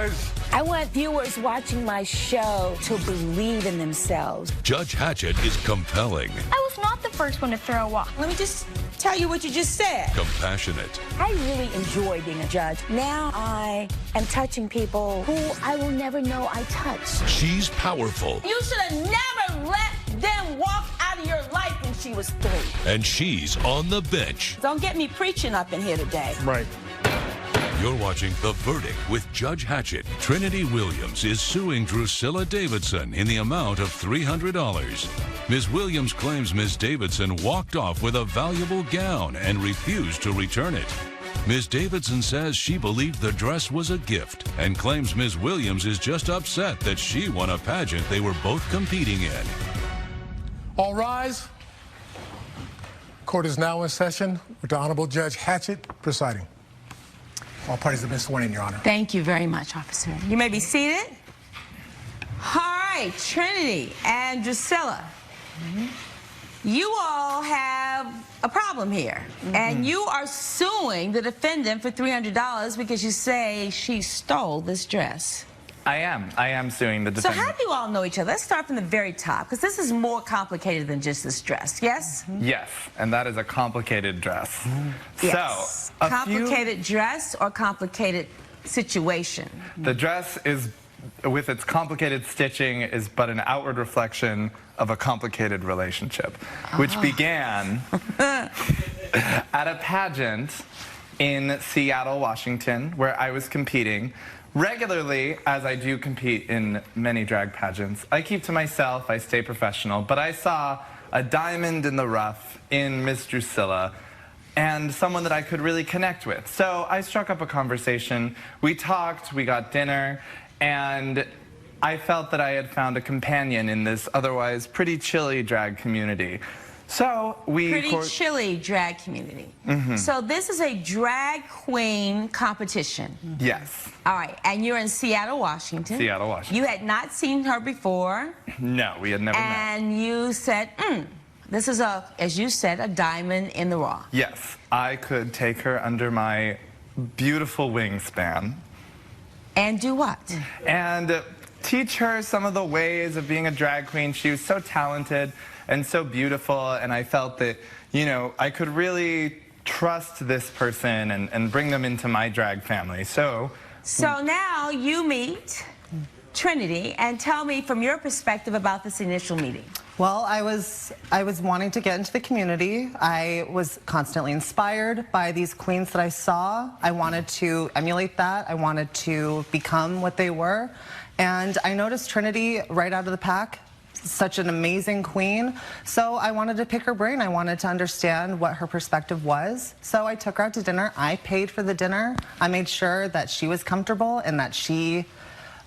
rise. I want viewers watching my show to believe in themselves. Judge Hatchett is compelling. I was not the first one to throw a walk. Let me just tell you what you just said. Compassionate. I really enjoy being a judge. Now I am touching people who I will never know I touched. She's powerful. You should have never let them walk out of your life when she was 3. And she's on the bench. Don't get me preaching up in here today. Right. You're watching The Verdict with Judge Hatchett. Trinity Williams is suing Drusilla Davidson in the amount of $300. Ms. Williams claims Ms. Davidson walked off with a valuable gown and refused to return it. Ms. Davidson says she believed the dress was a gift and claims Ms. Williams is just upset that she won a pageant they were both competing in. All rise. Court is now in session with the Honorable Judge Hatchett presiding. All parties have been sworn in, Your Honor. Thank you very much, officer. You may be seated. All right, Trinity and Drusilla, you all have a problem here. And you are suing the defendant for $300 because you say she stole this dress. I am suing the defendant. So how do you all know each other? Let's start from the very top, because this is more complicated than just this dress, yes? Yes, and that is a complicated dress. Yes. So, complicated dress or complicated situation? The dress is, with its complicated stitching, is but an outward reflection of a complicated relationship, which began at a pageant in Seattle, Washington, where I was competing. Regularly, as I do compete in many drag pageants, I keep to myself, I stay professional, but I saw a diamond in the rough in Miss Drusilla and someone that I could really connect with. So I struck up a conversation, we talked, we got dinner, and I felt that I had found a companion in this otherwise pretty chilly drag community. So we... Pretty chilly drag community. So this is a drag queen competition. Yes. All right, and you're in Seattle, Washington. Seattle, Washington. You had not seen her before. No, we had never met. And you said, this is a, as you said, a diamond in the rough. Yes, I could take her under my beautiful wingspan. And do what? And teach her some of the ways of being a drag queen. She was so talented and so beautiful, and I felt that, you know, I could really trust this person and bring them into my drag family. So now you meet Trinity, and tell me from your perspective about this initial meeting. Well, I was wanting to get into the community. I was constantly inspired by these queens that I saw. I wanted to emulate that. I wanted to become what they were. And I noticed Trinity right out of the pack, such an amazing queen. So I wanted to pick her brain. I wanted to understand what her perspective was. So I took her out to dinner. I paid for the dinner. I made sure that she was comfortable and that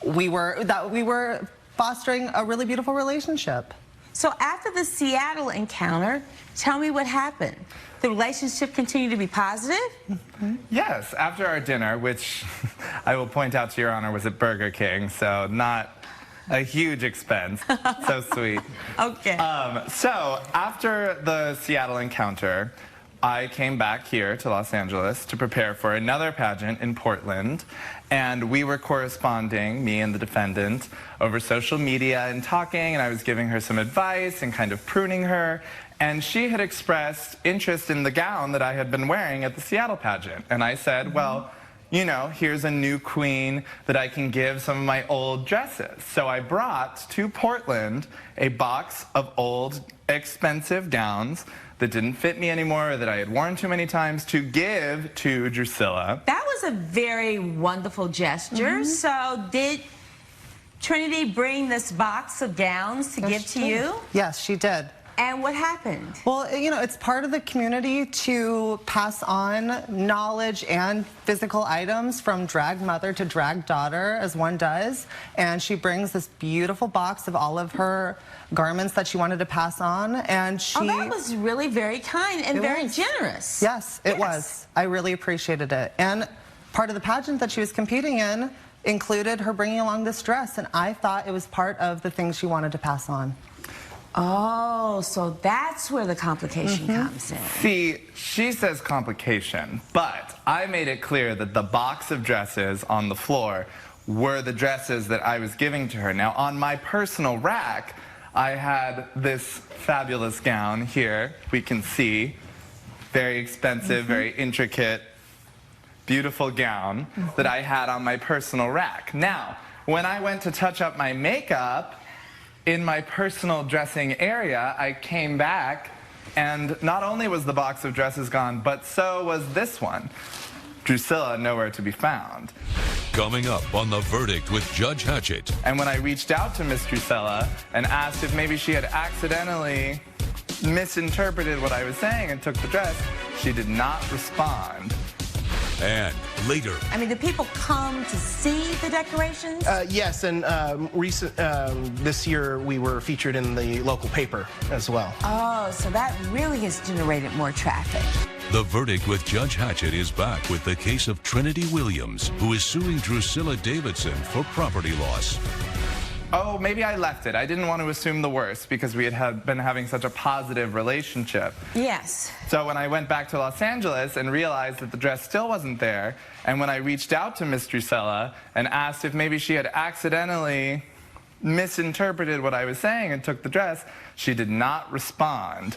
we were fostering a really beautiful relationship. So after the Seattle encounter, tell me what happened. The relationship continued to be positive? yes, after our dinner, which I will point out to Your Honor was at Burger King, so not a huge expense. So sweet. Okay. So after the Seattle encounter, I came back here to Los Angeles to prepare for another pageant in Portland, and we were corresponding, me and the defendant, over social media and talking, and I was giving her some advice and kind of pruning her, and she had expressed interest in the gown that I had been wearing at the Seattle pageant, and I said, well, you know, here's a new queen that I can give some of my old dresses. So I brought to Portland a box of old, expensive gowns that didn't fit me anymore, or that I had worn too many times, to give to Drusilla. That was a very wonderful gesture. So did Trinity bring this box of gowns to give to you? Yes, she did. And what happened? Well, you know, it's part of the community to pass on knowledge and physical items from drag mother to drag daughter, as one does. And she brings this beautiful box of all of her garments that she wanted to pass on. And she... Oh, that was really very kind and very generous. Yes, it was. I really appreciated it. And part of the pageant that she was competing in included her bringing along this dress. And I thought it was part of the things she wanted to pass on. Oh, so that's where the complication comes in. See, she says complication, but I made it clear that the box of dresses on the floor were the dresses that I was giving to her. Now, on my personal rack, I had this fabulous gown here. We can see, very expensive, very intricate, beautiful gown that I had on my personal rack. Now, when I went to touch up my makeup in my personal dressing area, I came back and not only was the box of dresses gone, but so was this one. Drusilla nowhere to be found. Coming up on The Verdict with Judge Hatchett. And when I reached out to Miss Drusilla and asked if maybe she had accidentally misinterpreted what I was saying and took the dress, she did not respond. And later, I mean, do people come to see the decorations? Yes, and this year we were featured in the local paper as well. Oh, so that really has generated more traffic. The Verdict with Judge Hatchett is back with the case of Trinity Williams, who is suing Drusilla Davidson for property loss. Oh, maybe I left it. I didn't want to assume the worst because we had been having such a positive relationship. Yes. So when I went back to Los Angeles and realized that the dress still wasn't there, and when I reached out to Miss Drusilla and asked if maybe she had accidentally misinterpreted what I was saying and took the dress, she did not respond,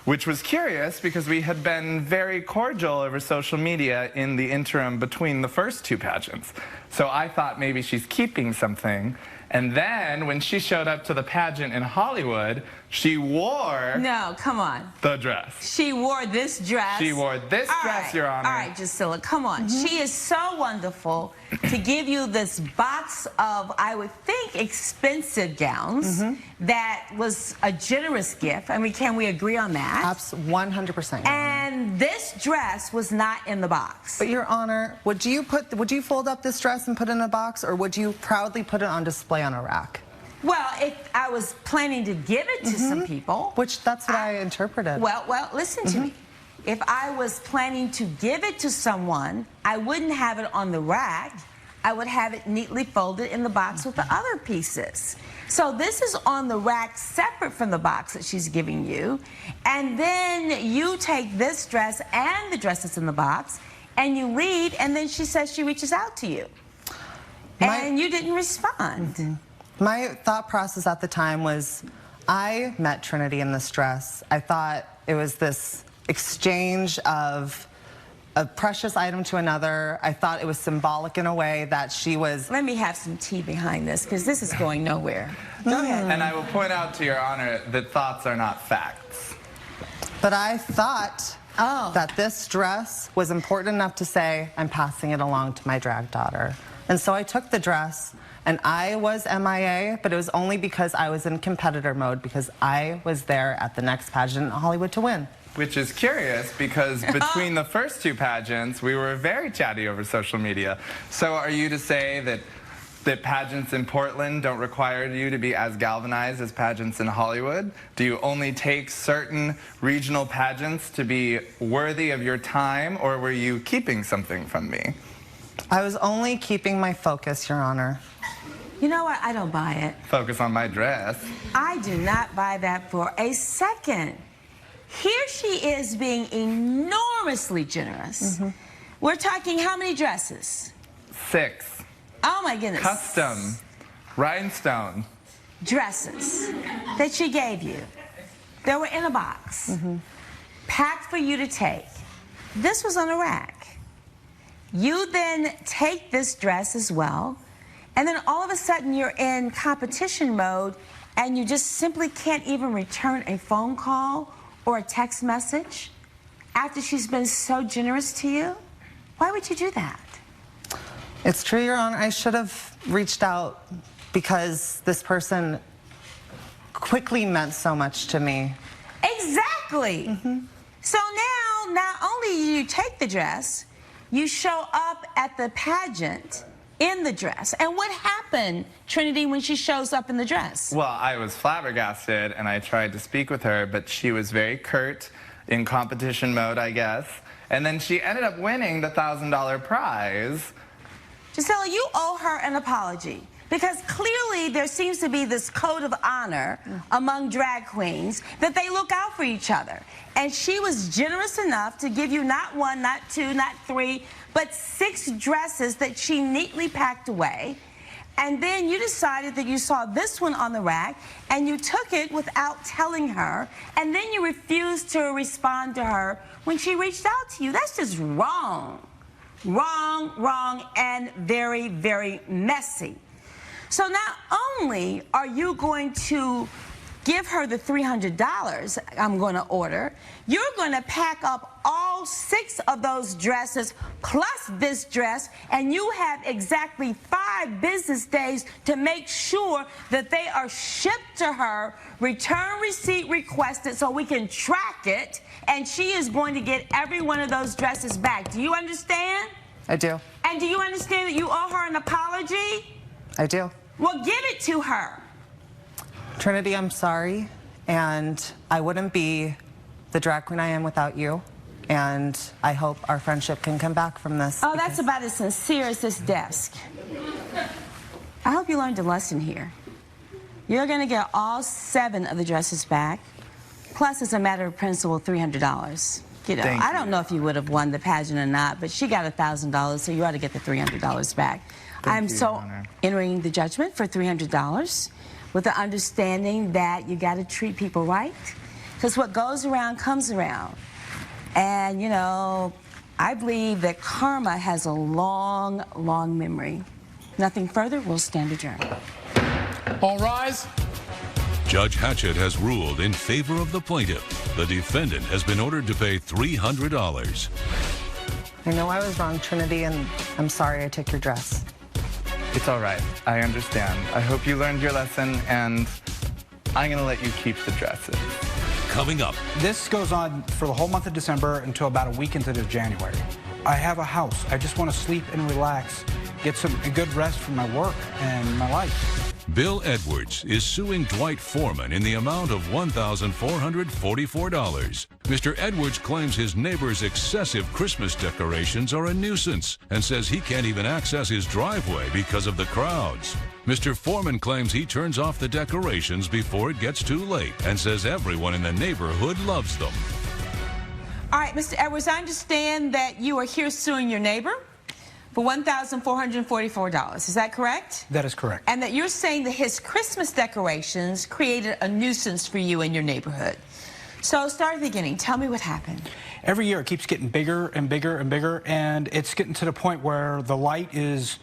which was curious because we had been very cordial over social media in the interim between the first two pageants. So I thought maybe she's keeping something. And then when she showed up to the pageant in Hollywood, she wore No, come on. the dress. She wore this dress. She wore this dress, Your Honor. All right, Drusilla, come on. She is so wonderful to give you this box of, I would think, expensive gowns. That was a generous gift. I mean, can we agree on that? 100%. And this dress was not in the box. But Your Honor, would you fold up this dress and put it in a box, or would you proudly put it on display on a rack? Well, if I was planning to give it to some people. Which that's what I interpreted. Well, listen to me. If I was planning to give it to someone, I wouldn't have it on the rack. I would have it neatly folded in the box with the other pieces. So this is on the rack separate from the box that she's giving you. And then you take this dress and the dress that's in the box, and you leave, and then she says she reaches out to you. And you didn't respond. My thought process at the time was, I met Trinity in this dress. I thought it was this exchange of a precious item to another. I thought it was symbolic in a way that she was... Let me have some tea behind this, because this is going nowhere. Go ahead. And I will point out to Your Honor that thoughts are not facts. But I thought that this dress was important enough to say, I'm passing it along to my drag daughter. And so I took the dress, and I was MIA, but it was only because I was in competitor mode, because I was there at the next pageant in Hollywood to win. Which is curious because between the first two pageants, we were very chatty over social media. So are you to say that pageants in Portland don't require you to be as galvanized as pageants in Hollywood? Do you only take certain regional pageants to be worthy of your time, or were you keeping something from me? I was only keeping my focus, Your Honor. You know what? I don't buy it. Focus on my dress. I do not buy that for a second. Here she is being enormously generous. We're talking how many dresses? 6. Oh my goodness. Custom. Rhinestone. Dresses that she gave you. They were in a box. Packed for you to take. This was on a rack. You then take this dress as well, and then all of a sudden you're in competition mode, and you just simply can't even return a phone call or a text message after she's been so generous to you? Why would you do that? It's true, Your Honor. I should have reached out because this person quickly meant so much to me. Exactly. So now, not only do you take the dress, you show up at the pageant in the dress. And what happened, Trinity, when she shows up in the dress? Well, I was flabbergasted, and I tried to speak with her, but she was very curt, in competition mode, I guess. And then she ended up winning the $1,000 prize. Gisela, you owe her an apology. Because clearly there seems to be this code of honor among drag queens that they look out for each other. And she was generous enough to give you not one, not two, not three, but 6 dresses that she neatly packed away. And then you decided that you saw this one on the rack and you took it without telling her, and then you refused to respond to her when she reached out to you. That's just wrong. Wrong, wrong, and very, very messy. So not only are you going to give her the $300 I'm going to order, you're going to pack up all 6 of those dresses plus this dress, and you have exactly 5 business days to make sure that they are shipped to her, return receipt requested so we can track it, and she is going to get every one of those dresses back. Do you understand? I do. And do you understand that you owe her an apology? I do. Well, give it to her. Trinity, I'm sorry, and I wouldn't be the drag queen I am without you, and I hope our friendship can come back from this. Oh, that's about as sincere as this desk. I hope you learned a lesson here. You're going to get all 7 of the dresses back, plus as a matter of principle, $300. You know, I don't know if you would have won the pageant or not, but she got $1,000, so you ought to get the $300 back. I'm so entering the judgment for $300 with the understanding that you got to treat people right, because what goes around comes around. And, you know, I believe that karma has a long, long memory. Nothing further, we'll stand adjourned. All rise. Judge Hatchett has ruled in favor of the plaintiff. The defendant has been ordered to pay $300. I know I was wrong, Trinity, and I'm sorry I took your dress. It's all right. I understand. I hope you learned your lesson, and I'm going to let you keep the dresses. Coming up. This goes on for the whole month of December until about a week into January. I have a house. I just want to sleep and relax, get a good rest from my work and my life. Bill Edwards is suing Dwight Foreman in the amount of $1,444. Mr. Edwards claims his neighbor's excessive Christmas decorations are a nuisance and says he can't even access his driveway because of the crowds. Mr. Foreman claims he turns off the decorations before it gets too late and says everyone in the neighborhood loves them. All right, Mr. Edwards, I understand that you are here suing your neighbor for $1,444. Is that correct? That is correct. And that you're saying that his Christmas decorations created a nuisance for you in your neighborhood. So start at the beginning. Tell me what happened. Every year it keeps getting bigger and bigger and bigger, and it's getting to the point where the light is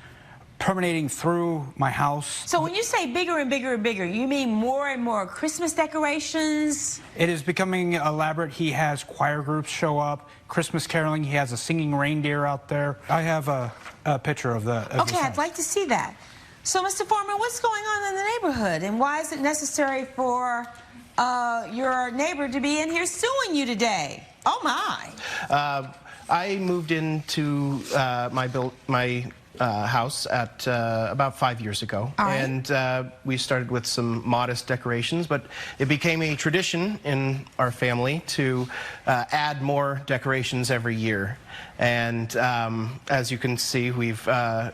permeating through my house. So when you say bigger and bigger and bigger, you mean more and more Christmas decorations? It is becoming elaborate. He has choir groups show up, Christmas caroling. He has a singing reindeer out there. I have a picture of the. Okay, I'd like to see that. So, Mr. Foreman, what's going on in the neighborhood, and why is it necessary for your neighbor to be in here suing you today? Oh my! I moved into my house at about 5 years ago, and we started with some modest decorations, but it became a tradition in our family to add more decorations every year. And as you can see, we've I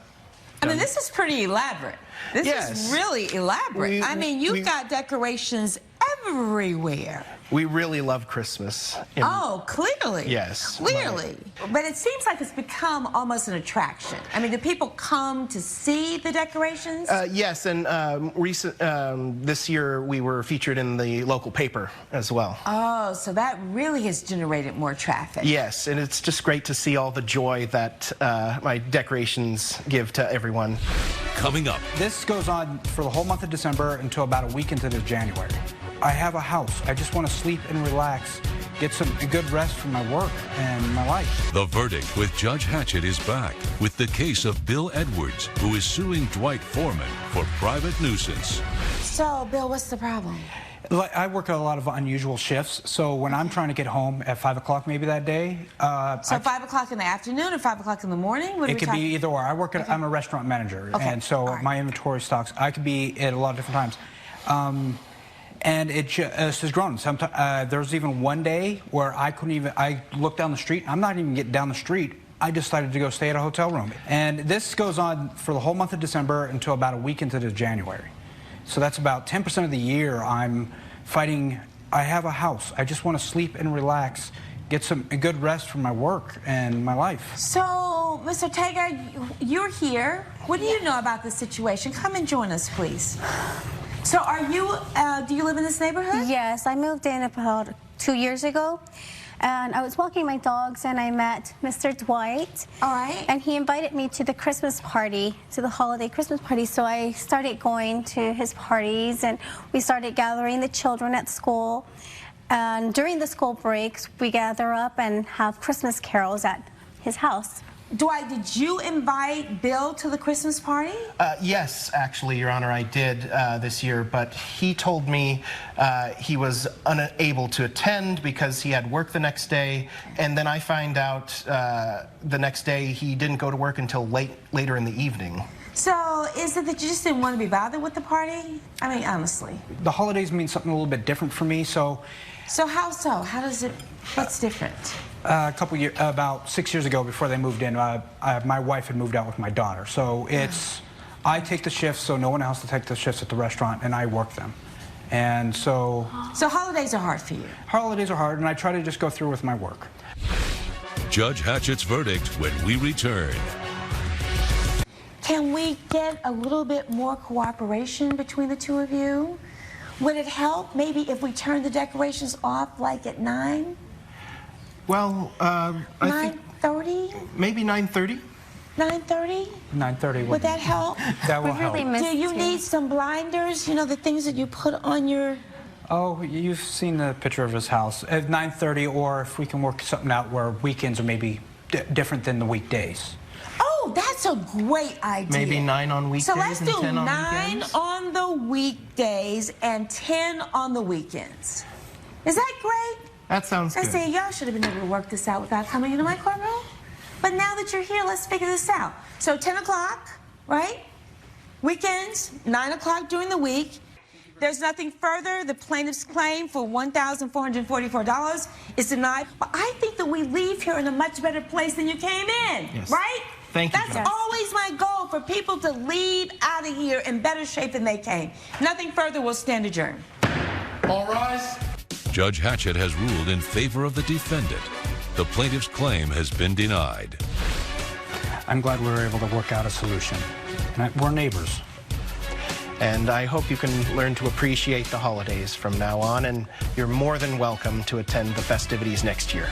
mean, this is pretty elaborate. This is really elaborate. I mean, you've got decorations everywhere. We really love Christmas. Oh, clearly. Yes. Clearly. But it seems like it's become almost an attraction. I mean, do people come to see the decorations? Yes, and this year we were featured in the local paper as well. Oh, so that really has generated more traffic. Yes, and it's just great to see all the joy that my decorations give to everyone. Coming up. This goes on for the whole month of December until about a week into January. I have a house. I just want to sleep and relax, get a good rest from my work and my life. The verdict with Judge Hatchett is back with the case of Bill Edwards, who is suing Dwight Foreman for private nuisance. So, Bill, what's the problem? I work a lot of unusual shifts, so when I'm trying to get home at 5 o'clock maybe that day... so 5 o'clock in the afternoon or 5 o'clock in the morning? It could be either or. I'm a restaurant manager, and so my inventory stocks, I could be at a lot of different times. And it just has grown. Sometimes there was even one day where I couldn't even. I looked down the street. I'm not even getting down the street I decided to go stay at a hotel room. And this goes on for the whole month of December until about a week into January. So that's about 10% of the year I'm fighting. I have a house. I just want to sleep and relax, get a good rest from my work and my life. So, Mr. Ortega, you're here. What do you know about this situation? Come and join us, please. So do you live in this neighborhood? Yes, I moved in about 2 years ago. And I was walking my dogs and I met Mr. Dwight. All right. And he invited me to the Christmas party, to the holiday Christmas party. So I started going to his parties and we started gathering the children at school. And during the school breaks, we gather up and have Christmas carols at his house. Dwight, did you invite Bill to the Christmas party? Yes, actually, Your Honor, I did this year, but he told me he was unable to attend because he had work the next day, and then I find out the next day he didn't go to work until later in the evening. So, is it that you just didn't want to be bothered with the party? I mean, honestly. The holidays mean something a little bit different for me, so... So how so? How does it, what's different? About 6 years ago, before they moved in, my wife had moved out with my daughter. So I take the shifts, so no one else to take the shifts at the restaurant, and I work them. And so... So holidays are hard for you? Holidays are hard, and I try to just go through with my work. Judge Hatchett's verdict when we return. Can we get a little bit more cooperation between the two of you? Would it help maybe if we turned the decorations off like at 9? Well, I think 9:30? maybe 9:30. 9:30? 9:30 Would that help? That will help. Do you need some blinders? You know, the things that you put on your... Oh, you've seen the picture of his house. At 9:30, or if we can work something out where weekends are maybe different than the weekdays. Oh, that's a great idea. Maybe 9 on weekdays so let's and do 10 on 9 weekends? on the weekdays and 10 on the weekends. Is that great? That sounds I good. say, y'all should have been able to work this out without coming into my courtroom. But now that you're here, let's figure this out. So 10 o'clock, right? Weekends, 9 o'clock during the week. There's nothing further. The plaintiff's claim for $1,444 is denied. But I think that we leave here in a much better place than you came in, Yes. right? Thank you, That's Judge. always my goal, for people to leave out of here in better shape than they came. Nothing further, we'll stand adjourned. All rise. Judge Hatchett has ruled in favor of the defendant. The plaintiff's claim has been denied. I'm glad we were able to work out a solution. And we're neighbors. And I hope you can learn to appreciate the holidays from now on, and you're more than welcome to attend the festivities next year.